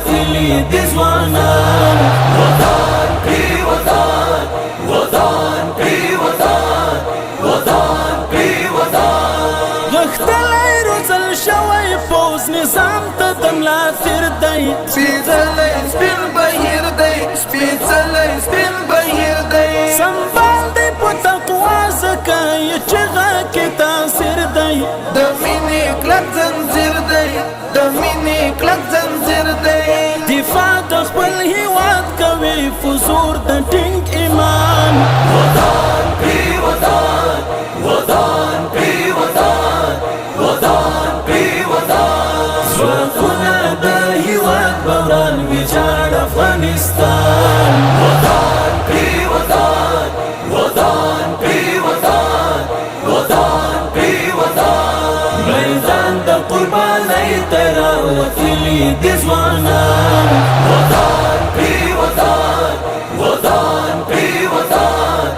وتلی دی ځوانان ودان کړي ودان ودان کړي ودان ودان کړي ودان غښتلی روزل شوی پوځ نظام ته د ملا تیر دی سپېڅلی سپین بهیر دی سپېڅلی سپین بهیر دی سنبال دی په تقوا ځکه یې چغه کې تاثیر دی د مینې کلک زنځیر دی د مینې کلک زنځیر دی دفاع د خپل هیواد کوي فزور د ټینګ ایمان ودان کړي ودان ودان کړي ودان ودان کړي ودان ځواکونه د هیواد بوران ویجاړ افغانستان ودان کړي ودان ودان کړي ودان ودان کړي ودان میدان د قربانۍ ته راوتلي دي ځوانان ودان کړي ودان ودان کړي ودان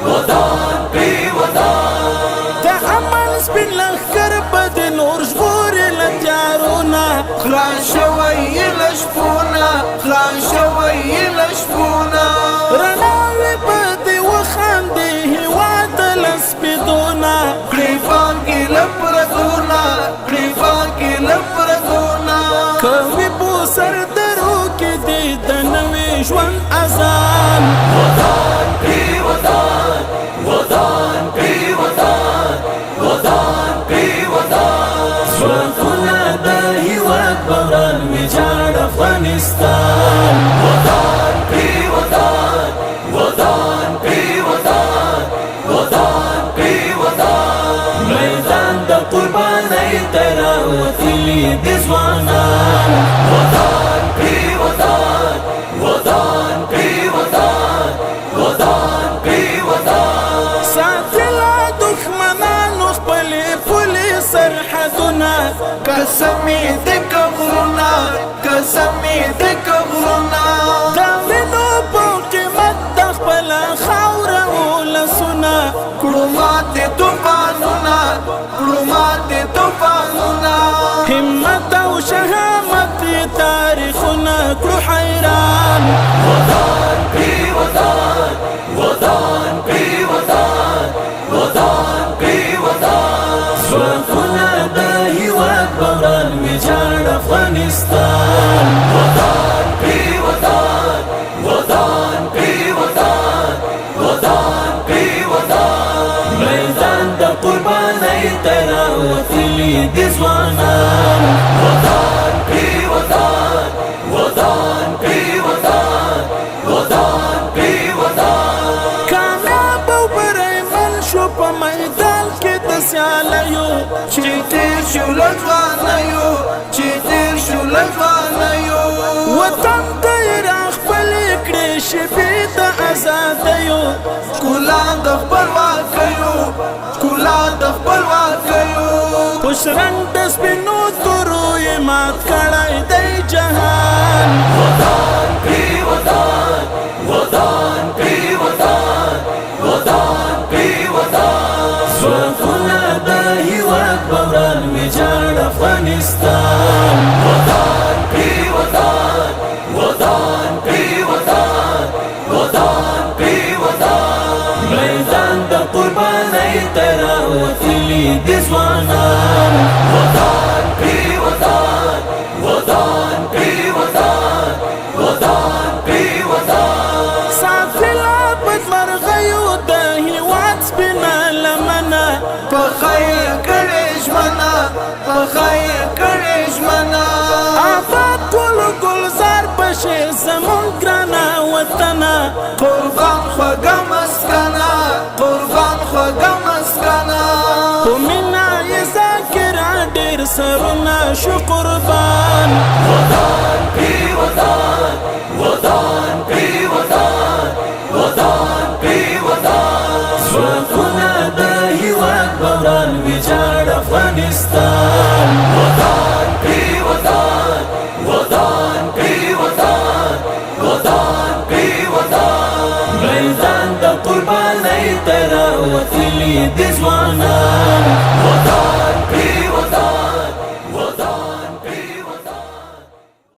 ودان کړي ودان د عمل سپین لښکر به د نور ژغوري له تیارونه خلاص شوی یې له شپونه خلاص شوی یې له شپونه رڼاوې به دې وخاندې هېواد ته له سپېدونه کړي پانګې له پردونه کړي پانګې له پردونه کوي بو سر درو کې دې د نوي ژوند اذان ودان کړي ودان ودان کړي ودان ودان کړي ودان ځواکونه د هیواد بوران ویجاړ افغانستان ودان کړي ودان ودان کړي ودان ودان کړي ودان میدان د قربانۍ ته راوتلي دي ځوانان ودان کړي ودان ودان کړي ودان ودان کړي ودان ساتله دښمنانو خپلې پولې سرحدونه قسمې د قبرونه قسمې د قبرونه د وینو په قیمت د خپله خاوره ولسونه کړو ماتې طوفانونه کړو ماتې طوفانونه همت او شهامت تاریخونه کړو حیران ودان کړي ودان ودان کړي ودان ودان کړي ودان ځواکونه د هیواد بوران ویجاړ افغانستان ودان کړي ودان ودان کړي ودان ودان کړي ودان میدان د قربانۍ ته راوتلي دي ځوانان ودان کړي ودان ودان کړي ودان ودان کړي ودان کامیاب او بریمن شو په میدان کې د سیالیو چې تیر شو له ځوانیو چې تیر شو له ځوانیو وطن ته یې راخپلې کړې شپې د ازادیو ښکلا د خپلواکیو ښکلا د خپلواکیو خوشرنګ د سپینو تورو یې مات کړی دی جهان ودان کړي ودان ودان کړي ودان ودان کړي ودان ځواکونه د هیواد بوران ویجاړ افغانستان ودان کړي ودان ودان کړي ودان ودان کړي ودان میدان د قربانۍ ته راوتلي دي ځوانان ودان کړي ودان ودان کړي ودان ودان کړي ودان ساتله بدمرغیو د هیواد سپینه لمنه په خیر کړې ژمنه په خیر کړې ژمنه آباد ټول ګلزار بشي زمونږ ګرانه وطنه قربان خوږه مسکنه قربان خوږه مسکنه په مینه یې ذاکره ډېر سرونه شو قربان ودان کړي ودان ودان کړي ودان ودان کړي ودان ځواکونه د هیواد بوران ویجاړ افغانستان ودان کړي ودان ودان کړي ودان ودان کړي ودان میدان د قربانۍ ته راوتلي دي ځوانان